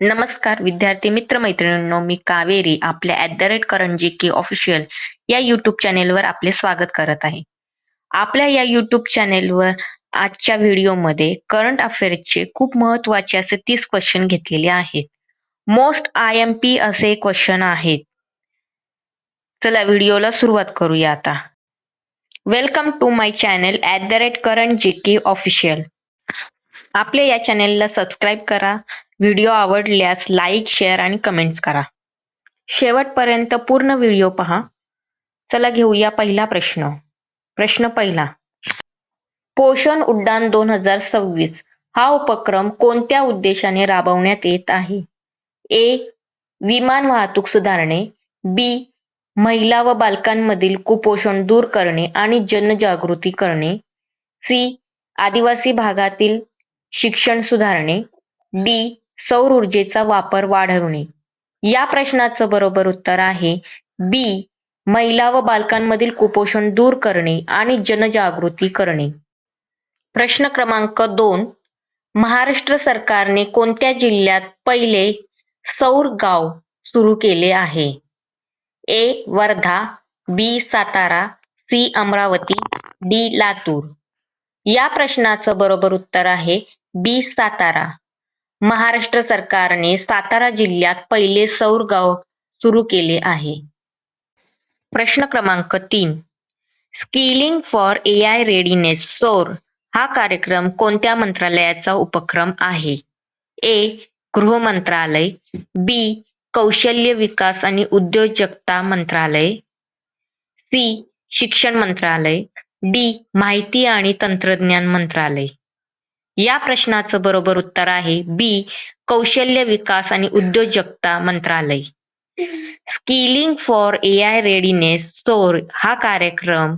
नमस्कार विद्यार्थी मित्र मैत्रिणींनो, मी कावेरी आपल्या @करंजी ऑफिशियल या यूट्यूब चॅनेलवर आपले स्वागत करत आहे. आपल्या या यूट्यूब चॅनेलवर आजच्या व्हिडिओमध्ये करंट अफेअर्सचे खूप महत्त्वाचे असे 30 क्वेश्चन घेतलेले आहेत. मोस्ट IMP असे क्वेश्चन आहेत. चला व्हिडिओला सुरुवात करूया आता. Welcome to my channel @Karanji official. आपल्या या चॅनेलला सबस्क्राईब करा. व्हिडिओ आवडल्यास लाईक, शेअर आणि कमेंट्स करा. शेवटपर्यंत पूर्ण व्हिडिओ पहा. चला घेऊया पहिला प्रश्न. प्रश्न पहिला. पोषण उड्डाण 2026 हा उपक्रम कोणत्या उद्देशाने राबवण्यात येत आहे? ए. विमान वाहतूक सुधारणे. बी. महिला व बालकांमधील कुपोषण दूर करणे आणि जनजागृती करणे. सी. आदिवासी भागातील शिक्षण सुधारणे. डी. सौर ऊर्जेचा वापर वाढवणे. या प्रश्नाचं बरोबर उत्तर आहे बी. महिला व बालकांमधील कुपोषण दूर करणे आणि जनजागृती करणे. प्रश्न क्रमांक 2. महाराष्ट्र सरकारने कोणत्या जिल्ह्यात पहिले सौर गाव सुरू केले आहे? ए. वर्धा. बी. सातारा. सी. अमरावती. डी. लातूर. या प्रश्नाचं बरोबर उत्तर आहे बी. सातारा. महाराष्ट्र सरकारने सातारा जिल्ह्यात पहिले सौर गाव सुरू केले आहे. प्रश्न क्रमांक 3. स्किलिंग फॉर AI रेडीनेस सौर हा कार्यक्रम कोणत्या मंत्रालयाचा उपक्रम आहे? ए. गृह मंत्रालय. बी. कौशल्य विकास आणि उद्योजकता मंत्रालय. सी. शिक्षण मंत्रालय. डी. माहिती आणि तंत्रज्ञान मंत्रालय. या प्रश्नाचं बरोबर उत्तर आहे बी. कौशल्य विकास आणि उद्योजकता मंत्रालय. स्किलिंग फॉर AI रेडीनेस सौर हा कार्यक्रम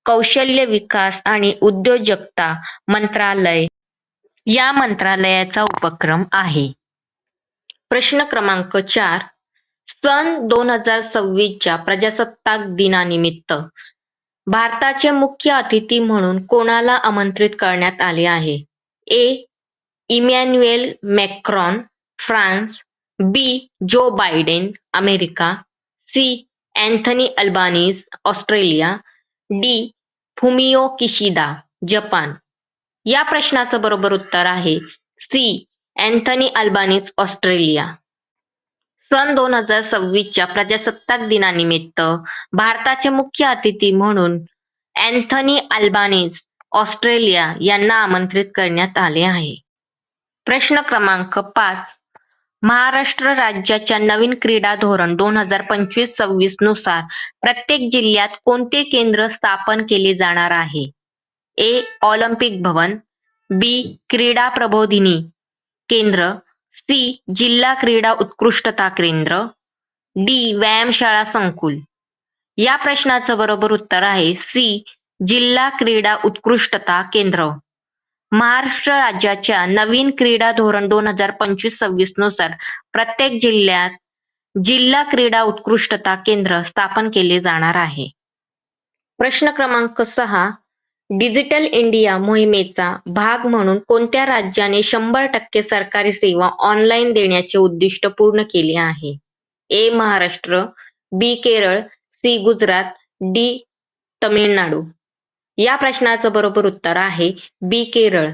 कौशल्य विकास आणि उद्योजकता मंत्रालय या मंत्रालयाचा उपक्रम आहे. प्रश्न क्रमांक 4. सन 2026च्या प्रजासत्ताक दिनानिमित्त भारताचे मुख्य अतिथी म्हणून कोणाला आमंत्रित करण्यात आले आहे? A. Emmanuel Macron France. B. Joe Biden America. C. Anthony Albanese Australia. D. Fumio Kishida Japan. या प्रश्नाचं बरोबर उत्तर आहे सी. Anthony Albanese Australia. सन 2026च्या प्रजासत्ताक दिनानिमित्त भारताचे मुख्य अतिथी म्हणून अँथनी अल्बानीज ऑस्ट्रेलिया यांना आमंत्रित करण्यात आले आहे. प्रश्न क्रमांक 5. महाराष्ट्र राज्याच्या नवीन क्रीडा धोरण 2025-26 नुसार प्रत्येक जिल्ह्यात कोणते केंद्र स्थापन केले जाणार आहे? ए. ऑलिम्पिक भवन. बी. क्रीडा प्रबोधिनी केंद्र. सी. जिल्हा क्रीडा उत्कृष्टता केंद्र. डी. व्यायामशाळा संकुल. या प्रश्नाचं बरोबर उत्तर आहे सी. जिल्हा क्रीडा उत्कृष्टता केंद्र. महाराष्ट्र राज्याच्या नवीन क्रीडा धोरण 2025-26 नुसार प्रत्येक जिल्ह्यात जिल्हा क्रीडा उत्कृष्टता केंद्र स्थापन केले जाणार आहे. प्रश्न क्रमांक 6. डिजिटल इंडिया मोहिमेचा भाग म्हणून कोणत्या राज्याने 100% सरकारी सेवा ऑनलाईन देण्याचे उद्दिष्ट पूर्ण केले आहे? ए. महाराष्ट्र. बी. केरळ. सी. गुजरात. डी. तमिळनाडू. या प्रश्नाचं बरोबर उत्तर आहे बी. केरळ.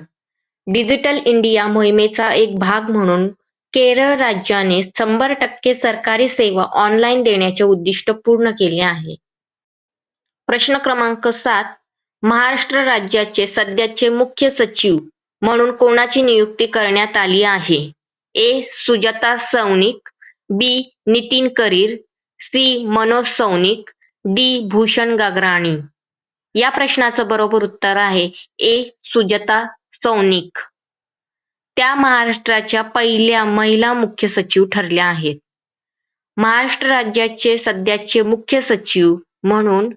डिजिटल इंडिया मोहिमेचा एक भाग म्हणून केरळ राज्याने 100% सरकारी सेवा ऑनलाईन देण्याचे उद्दिष्ट पूर्ण केले आहे. प्रश्न क्रमांक 7. महाराष्ट्र राज्याचे सध्याचे मुख्य सचिव म्हणून कोणाची नियुक्ती करण्यात आली आहे? ए. सुजाता सौनिक. बी. नितीन करीर. सी. मनोज सौनिक. डी. भूषण गगराणी. या प्रश्नाचं बरोबर उत्तर आहे ए. सुजाता सौनिक. त्या महाराष्ट्राच्या पहिल्या महिला मुख्य सचिव ठरल्या आहेत. महाराष्ट्र राज्याचे सध्याचे मुख्य सचिव म्हणून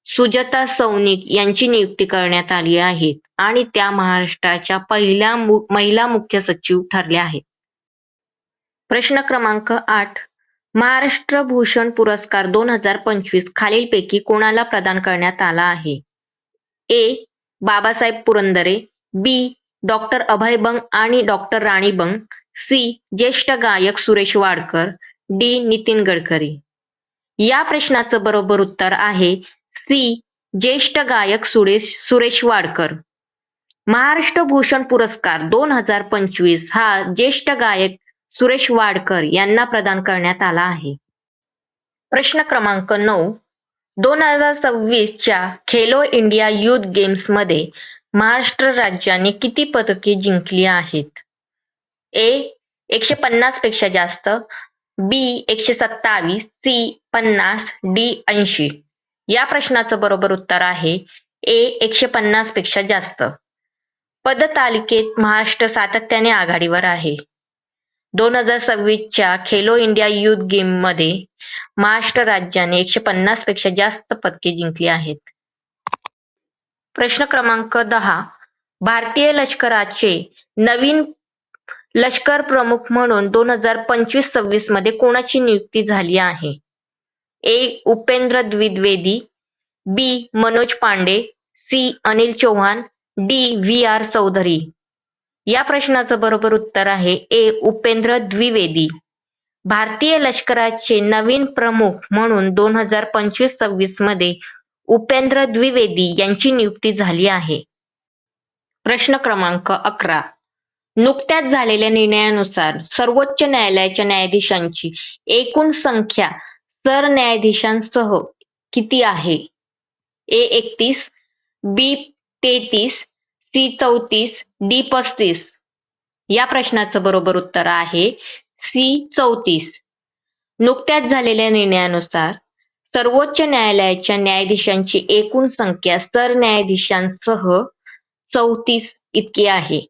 सुजाता सौनिक यांची नियुक्ती करण्यात आली आहे आणि त्या महाराष्ट्राच्या पहिल्या महिला मुख्य सचिव ठरल्या आहेत. प्रश्न क्रमांक 8. महाराष्ट्र भूषण पुरस्कार 2025 खालीलपैकी कोणाला प्रदान करण्यात आला आहे? ए. बाबासाहेब पुरंदरे. बी. डॉक्टर अभय बंग आणि डॉक्टर राणी बंग. सी. ज्येष्ठ गायक सुरेश वाडकर, डी. नितीन गडकरी. या प्रश्नाचं बरोबर उत्तर आहे सी. ज्येष्ठ गायक सुरेश वाडकर. महाराष्ट्र भूषण पुरस्कार 2025 हा ज्येष्ठ गायक सुरेश वाडकर यांना प्रदान करण्यात आला आहे. प्रश्न क्रमांक 9. 2026च्या खेलो इंडिया युथ गेम्समध्ये महाराष्ट्र राज्याने किती पदके जिंकली आहेत? ए. 150 पेक्षा जास्त, बी. 127, सी. 50, डी. 80. या प्रश्नाचं बरोबर उत्तर आहे ए. 150 पेक्षा जास्त. पदतालिकेत महाराष्ट्र सातत्याने आघाडीवर आहे. 2026च्या खेलो इंडिया युथ गेममध्ये महाराष्ट्र राज्याने 150 पेक्षा जास्त पदके जिंकली आहेत. प्रश्न क्रमांक 10. भारतीय लष्कराचे नवीन लष्कर प्रमुख म्हणून 2025-26 मध्ये कोणाची नियुक्ती झाली आहे? A. Upendra Dwivedi, B. Manoj Pande, C. Anil Chauhan, D. V. R. Chaudhary. या प्रश्नाचं बरोबर उत्तर आहे ए. उपेंद्र द्विवेदी. भारतीय लष्कराचे नवीन प्रमुख म्हणून 2025-26 मध्ये उपेंद्र द्विवेदी यांची नियुक्ती झाली आहे. प्रश्न क्रमांक 11. नुकत्याच झालेल्या निर्णयानुसार सर्वोच्च न्यायालयाच्या न्यायाधीशांची एकूण संख्या सरन्यायाधीशांसह किती आहे? ए. 31, बी. 33, सी. 34, डी. 35. या प्रश्नाचं बरोबर उत्तर आहे सी. 34. नुकत्याच झालेल्या निर्णयानुसार सर्वोच्च न्यायालयाच्या न्यायाधीशांची एकूण संख्या सरन्यायाधीशांसह 34 इतकी आहे.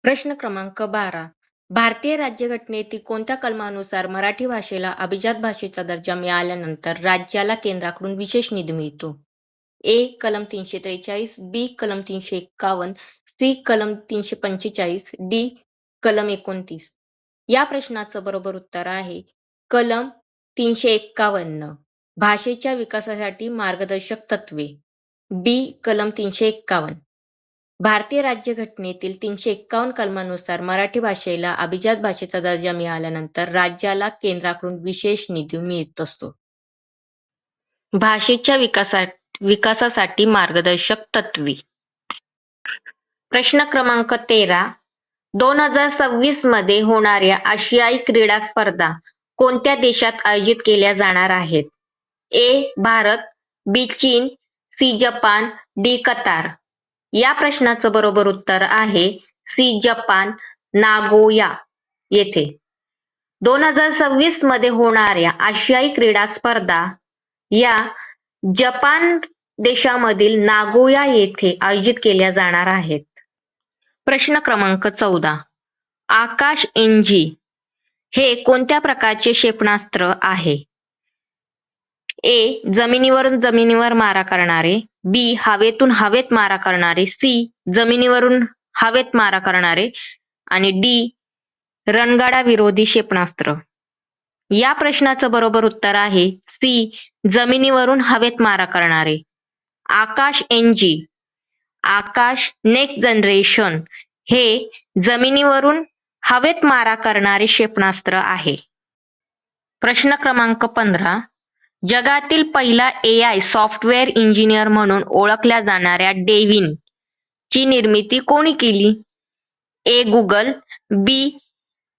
प्रश्न क्रमांक 12. भारतीय राज्यघटनेतील कोणत्या कलमानुसार मराठी भाषेला अभिजात भाषेचा दर्जा मिळाल्यानंतर राज्याला केंद्राकडून विशेष निधी मिळतो? ए. कलम 343, बी. कलम 351, सी. कलम 345, डी. कलम 29. या प्रश्नाचं बरोबर उत्तर आहे कलम 351. भाषेच्या विकासासाठी मार्गदर्शक तत्वे. बी. कलम 351. भारतीय राज्यघटनेतील 351 कलमानुसार मराठी भाषेला अभिजात भाषेचा दर्जा मिळाल्यानंतर राज्याला केंद्राकडून विशेष निधी मिळत असतो. भाषेच्या विकासासाठी मार्गदर्शक तत्वे. प्रश्न क्रमांक 13. 2026 मध्ये होणाऱ्या आशियाई क्रीडा स्पर्धा कोणत्या देशात आयोजित केल्या जाणार आहेत? ए. भारत, बी. चीन, सी. Japan, D. कतार. या प्रश्नाचं बरोबर उत्तर आहे सी. जपान, नागोया येथे. 2026 मध्ये होणाऱ्या आशियाई क्रीडा स्पर्धा या जपान देशामधील नागोया येथे आयोजित केल्या जाणार आहेत. प्रश्न क्रमांक 14. आकाश एनजी हे कोणत्या प्रकारचे क्षेपणास्त्र आहे? ए. जमिनीवरून जमिनीवर मारा करणारे, बी. हवेतून हवेत मारा करणारे, सी. जमिनीवरून हवेत मारा करणारे आणि डी. रणगाडा विरोधी क्षेपणास्त्र. या प्रश्नाचं बरोबर उत्तर आहे सी. जमिनीवरून हवेत मारा करणारे. आकाश एनजी, आकाश नेक्स्ट जनरेशन हे जमिनीवरून हवेत मारा करणारे क्षेपणास्त्र आहे. प्रश्न क्रमांक 15. जगातील पहिला AI सॉफ्टवेअर इंजिनियर म्हणून ओळखल्या जाणाऱ्या डेव्हिन ची निर्मिती कोणी केली? A. Google, B.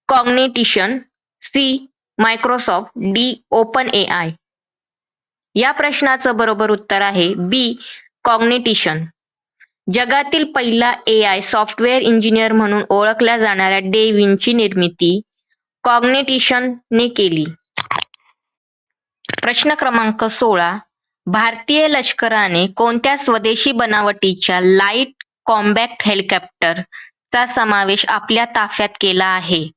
Cognition, C. Microsoft, D. Open AI. या प्रश्नाचं बरोबर उत्तर आहे बी. कॉग्निटिशन. जगातील पहिला AI सॉफ्टवेअर इंजिनियर म्हणून ओळखल्या जाणाऱ्या डेव्हिनची निर्मिती कॉग्निटिशनने केली. प्रश्न क्रमांक 16. भारतीय लष्कराने कोणत्या स्वदेशी बनावटीच्या लाईट कॉम्बॅक्ट हेलिकॉप्टरचा समावेश आपल्या ताफ्यात केला आहे?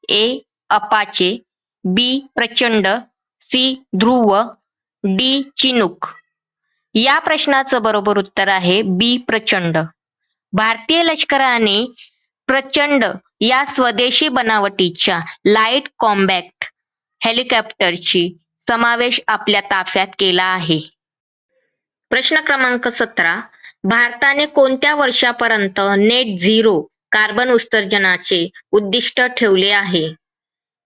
ए. अपाचे, बी. प्रचंड, सी. ध्रुव, डी. चिनूक. या प्रश्नाचं बरोबर उत्तर आहे बी. प्रचंड. भारतीय लष्कराने प्रचंड या स्वदेशी बनावटीच्या लाईट कॉम्बॅक्ट हेलिकॉप्टरची समावेश आपल्या ताफ्यात केला आहे. प्रश्न क्रमांक 17. भारताने कोणत्या वर्षापर्यंत नेट झिरो कार्बन उत्सर्जनाचे उद्दिष्ट ठेवले आहे?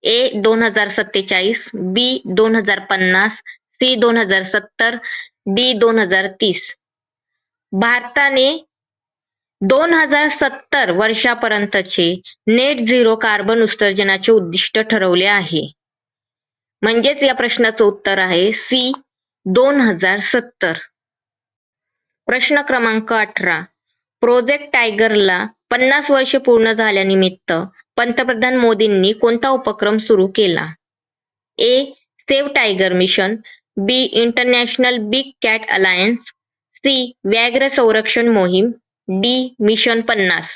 ए 2047, बी 2050, सी 2070, डी 2030. भारताने 2070 वर्षापर्यंतचे नेट झिरो कार्बन उत्सर्जनाचे उद्दिष्ट ठरवले आहे. म्हणजेच या प्रश्नाचं उत्तर आहे सी 2070. प्रश्न क्रमांक 18. प्रोजेक्ट टायगरला 50 वर्षे पूर्ण झाल्यानिमित्त पंतप्रधान मोदींनी कोणता उपक्रम सुरू केला? A. Save tiger mission, B. International big cat alliance, C. व्याघ्र संरक्षण मोहीम, डी. मिशन 50.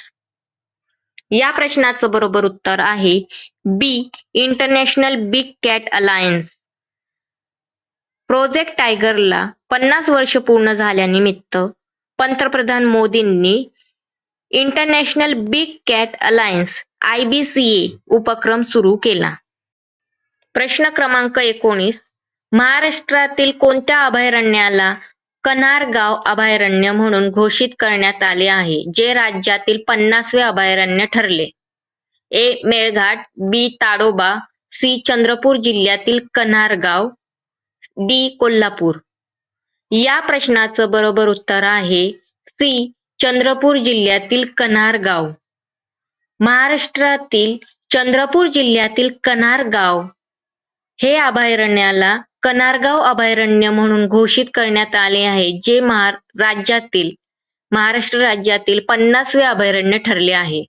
या प्रश्नाचं बरोबर उत्तर आहे B. International big cat alliance. Project टायगरला 50 वर्ष पूर्ण झाल्यानिमित्त पंतप्रधान मोदींनी international big cat alliance IBCA उपक्रम सुरू केला. प्रश्न क्रमांक 19. महाराष्ट्रातील कोणत्या अभयारण्याला कन्हारगाव अभयारण्य म्हणून घोषित करण्यात आले आहे, जे राज्यातील 50वे अभयारण्य ठरले? ए. मेळघाट, बी. ताडोबा, सी. चंद्रपूर जिल्ह्यातील कन्हारगाव, डी. कोल्हापूर. या प्रश्नाचं बरोबर उत्तर आहे सी. चंद्रपूर जिल्ह्यातील कन्हारगाव. महाराष्ट्रातील चंद्रपूर जिल्ह्यातील कन्हारगाव हे अभयारण्याला कन्हारगाव अभयारण्य म्हणून घोषित करण्यात आले आहे, जे महाराष्ट्र राज्यातील 50वे अभयारण्य ठरले आहे.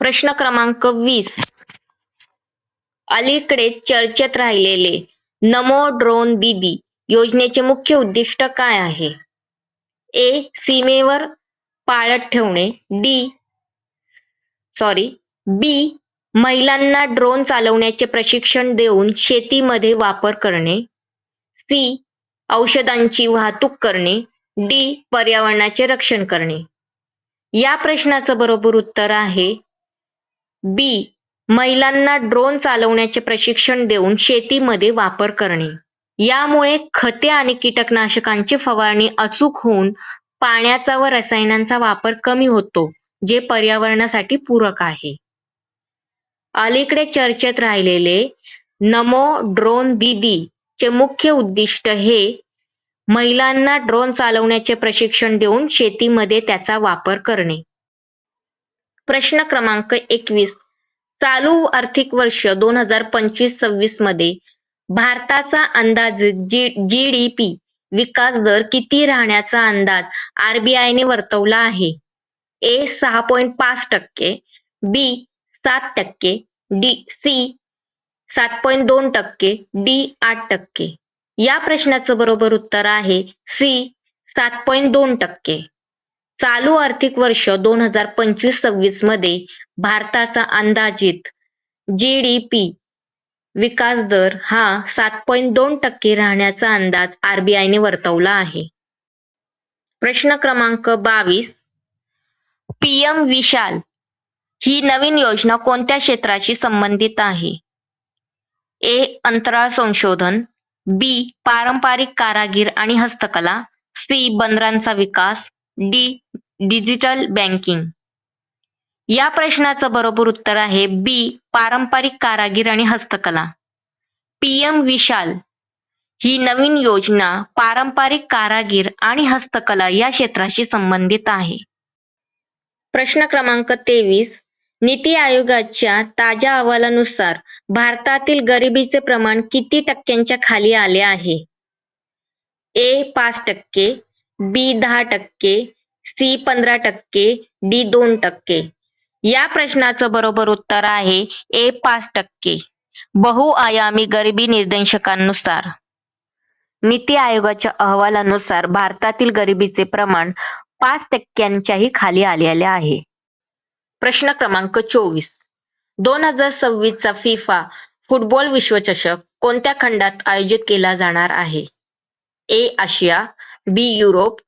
प्रश्न क्रमांक 20. अलीकडे चर्चेत राहिलेले नमो ड्रोन दीदी योजनेचे मुख्य उद्दिष्ट काय आहे? ए. सीमेवर पाळत ठेवणे, बी. महिलांना ड्रोन चालवण्याचे प्रशिक्षण देऊन शेतीमध्ये वापर करणे, सी. औषधांची वाहतूक करणे, डी. पर्यावरणाचे रक्षण करणे. या प्रश्नाचं बरोबर उत्तर आहे बी. महिलांना ड्रोन चालवण्याचे प्रशिक्षण देऊन शेतीमध्ये वापर करणे. यामुळे खते आणि कीटकनाशकांची फवारणी अचूक होऊन पाण्याचा व रसायनांचा वापर कमी होतो, जे पर्यावरणासाठी पूरक आहे. अलीकडे चर्चेत राहिलेले नमो ड्रोन दीदी चे मुख्य उद्दिष्ट हे महिलांना ड्रोन चालवण्याचे प्रशिक्षण देऊन शेतीमध्ये त्याचा वापर करणे. प्रश्न क्रमांक 21. चालू आर्थिक वर्ष 2025-26 मध्ये भारताचा अंदाजित GDP विकास दर किती राहण्याचा अंदाज RBIने वर्तवला आहे? ए. 6.5%, बी. 7%, सी. 7.2%, डी. 8%. या प्रश्नाचं बरोबर उत्तर आहे सी. 7.2%. चालू आर्थिक वर्ष 2025-26 मध्ये भारताचा अंदाजित GDP विकास दर हा 7.2% राहण्याचा अंदाज RBIने वर्तवला आहे. प्रश्न क्रमांक 22. PM विशाल ही नवीन योजना कोणत्या क्षेत्राशी संबंधित आहे? ए. अंतराळ संशोधन, बी. पारंपरिक कारागीर आणि हस्तकला, सी. बंदरांचा विकास, डी. Digital banking. या प्रश्नाचं बरोबर उत्तर आहे बी. पारंपरिक कारागीर आणि हस्तकला. PM विशाल ही नवीन योजना पारंपरिक कारागीर आणि हस्तकला या क्षेत्राशी संबंधित आहे. प्रश्न क्रमांक 23. नीती आयोगाच्या ताज्या अहवालानुसार भारतातील गरिबीचे प्रमाण किती टक्क्यांच्या खाली आले आहे? ए. 5%, बी. 10%, सी. 15%, डी. 2%. या प्रश्नाचं बरोबर उत्तर आहे ए. 5%. बहुआयामी गरिबी निर्देशांकानुसार नीती आयोगाच्या अहवालानुसार भारतातील गरिबीचे प्रमाण 5%च्याही खाली आलेले आहे. प्रश्न क्रमांक 24. 2026 चा फिफा फुटबॉल विश्वचषक कोणत्या खंडात आयोजित केला जाणार आहे? A. Asia, B. Europe,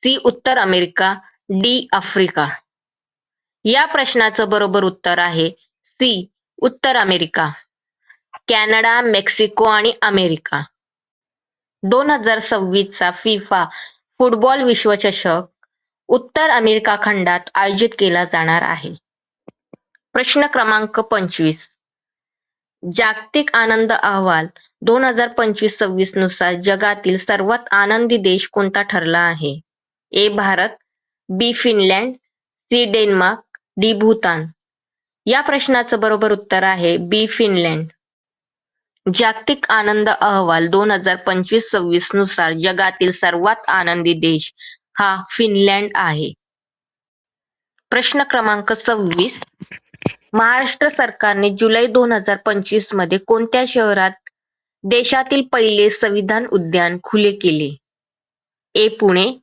C. उत्तर अमेरिका, डी. आफ्रिका. या प्रश्नाचं बरोबर उत्तर आहे सी. उत्तर अमेरिका. कॅनडा, मेक्सिको आणि अमेरिका. 2026 चा फिफा फुटबॉल विश्वचषक उत्तर अमेरिका खंडात आयोजित केला जाणार आहे? प्रश्न क्रमांक 25. जागतिक आनंद अहवाल 2025-26 नुसार जगातील सर्वात आनंदी देश कोणता ठरला आहे? A. Bharat, B. Finland, C. Denmark, D. Bhutan. या प्रश्नाचं बरोबर उत्तर आहे बी. फिनलँड. जागतिक आनंद अहवाल 2025-26 नुसार जगातील सर्वात आनंदी देश हा फिनलँड आहे. प्रश्न क्रमांक 26. महाराष्ट्र सरकारने जुलै 2025 मध्ये कोणत्या शहरात देशातील पहिले संविधान उद्यान खुले केले? ए. पुणे,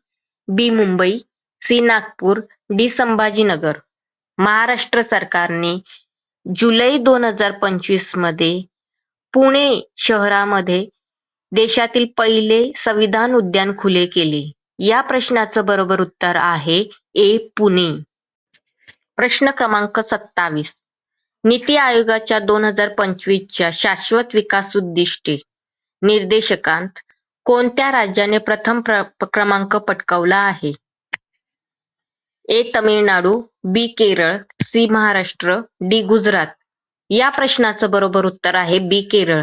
बी. मुंबई, सी. नागपूर, डी. संभाजीनगर. महाराष्ट्र सरकारने जुलै 2025 मध्ये पुणे शहरामध्ये देशातील पहिले संविधान उद्यान खुले केले. या प्रश्नाचं बरोबर उत्तर आहे ए. पुणे. प्रश्न क्रमांक 27. नीती आयोगाच्या 2025च्या शाश्वत विकास उद्दिष्टे निर्देशकांत कोणत्या राज्याने प्रथम क्रमांक पटकावला आहे? ए. तमिळनाडू, बी. केरळ, सी. महाराष्ट्र, डी. गुजरात. या प्रश्नाचं बरोबर उत्तर आहे बी. केरळ.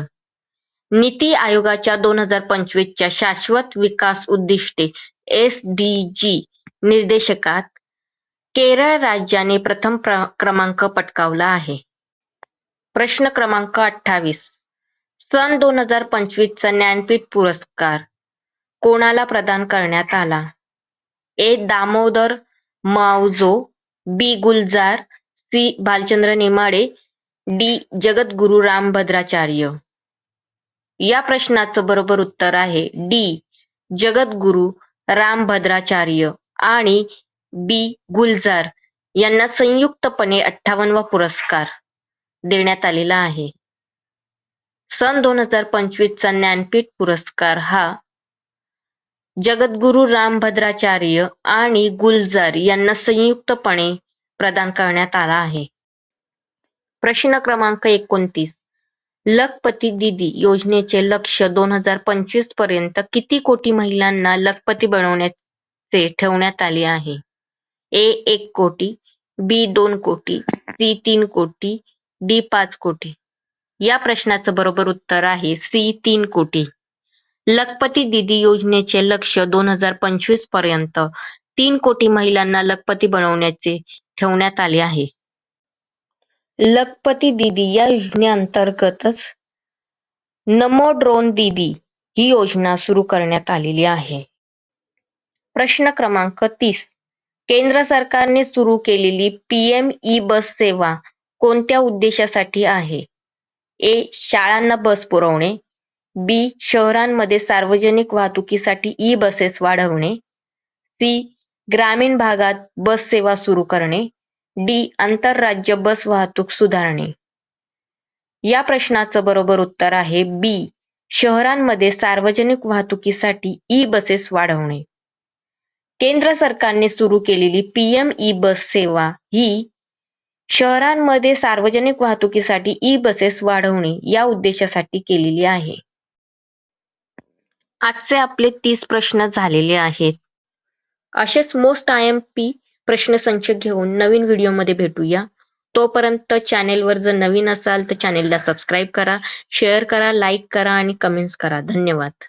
नीती आयोगाच्या 2025च्या शाश्वत विकास उद्दिष्टे SDG निर्देशकात केरळ राज्याने प्रथम क्रमांक पटकावला आहे. प्रश्न क्रमांक 28. सन 2025चा ज्ञानपीठ पुरस्कार कोणाला प्रदान करण्यात आला? ए. दामोदर मावजो, बी. गुलजार, सी. भालचंद्र नेमाडे, डी. जगद्गुरू रामभद्राचार्य. या प्रश्नाचं बरोबर उत्तर आहे डी. जगद्गुरू रामभद्राचार्य आणि बी. गुलजार यांना संयुक्तपणे 58वा पुरस्कार देण्यात आलेला आहे. सन 2025चा ज्ञानपीठ पुरस्कार हा जगद्गुरू रामभद्राचार्य आणि गुलजार यांना संयुक्तपणे प्रदान करण्यात आला आहे. प्रश्न क्रमांक 29. लखपती दीदी योजनेचे लक्ष्य 2025 पर्यंत किती कोटी महिलांना लखपती बनवण्याचे ठेवण्यात आले आहे? ए. 1 कोटी, बी. 2 कोटी, सी. 3 कोटी, डी. 5 कोटी. या प्रश्नाचं बरोबर उत्तर आहे सी. 3 कोटी. लखपती दीदी योजनेचे लक्ष्य 2025 पर्यंत 3 कोटी महिलांना लखपती बनवण्याचे ठेवण्यात आले आहे. लखपती दीदी या योजनेअंतर्गतच नमो ड्रोन दीदी ही योजना सुरू करण्यात आलेली आहे. प्रश्न क्रमांक 30. केंद्र सरकारने सुरू केलेली PM ई-बस सेवा कोणत्या उद्देशासाठी आहे? ए. शाळांना बस पुरवणे, बी. शहरांमध्ये सार्वजनिक वाहतुकीसाठी ई-बसेस वाढवणे, सी. ग्रामीण भागात बस सेवा सुरू करणे, डी. आंतरराज्य बस वाहतूक सुधारणे. या प्रश्नाचं बरोबर उत्तर आहे बी. शहरांमध्ये सार्वजनिक वाहतुकीसाठी ई-बसेस वाढवणे. केंद्र सरकारने सुरू केलेली PM ई-बस सेवा ही शहरांमध्ये सार्वजनिक वाहतुकीसाठी ई-बसेस वाढवणे या उद्देशासाठी केलेली आहे. आजचे आपले 30 प्रश्न झालेले आहेत. असेच मोस्ट IMP प्रश्नसंच घेऊन नवीन व्हिडिओमध्ये भेटूया. तोपर्यंत चॅनेलवर जर नवीन असाल तर चॅनेलला सबस्क्राईब करा, शेअर करा, लाईक करा आणि कमेंट्स करा. धन्यवाद.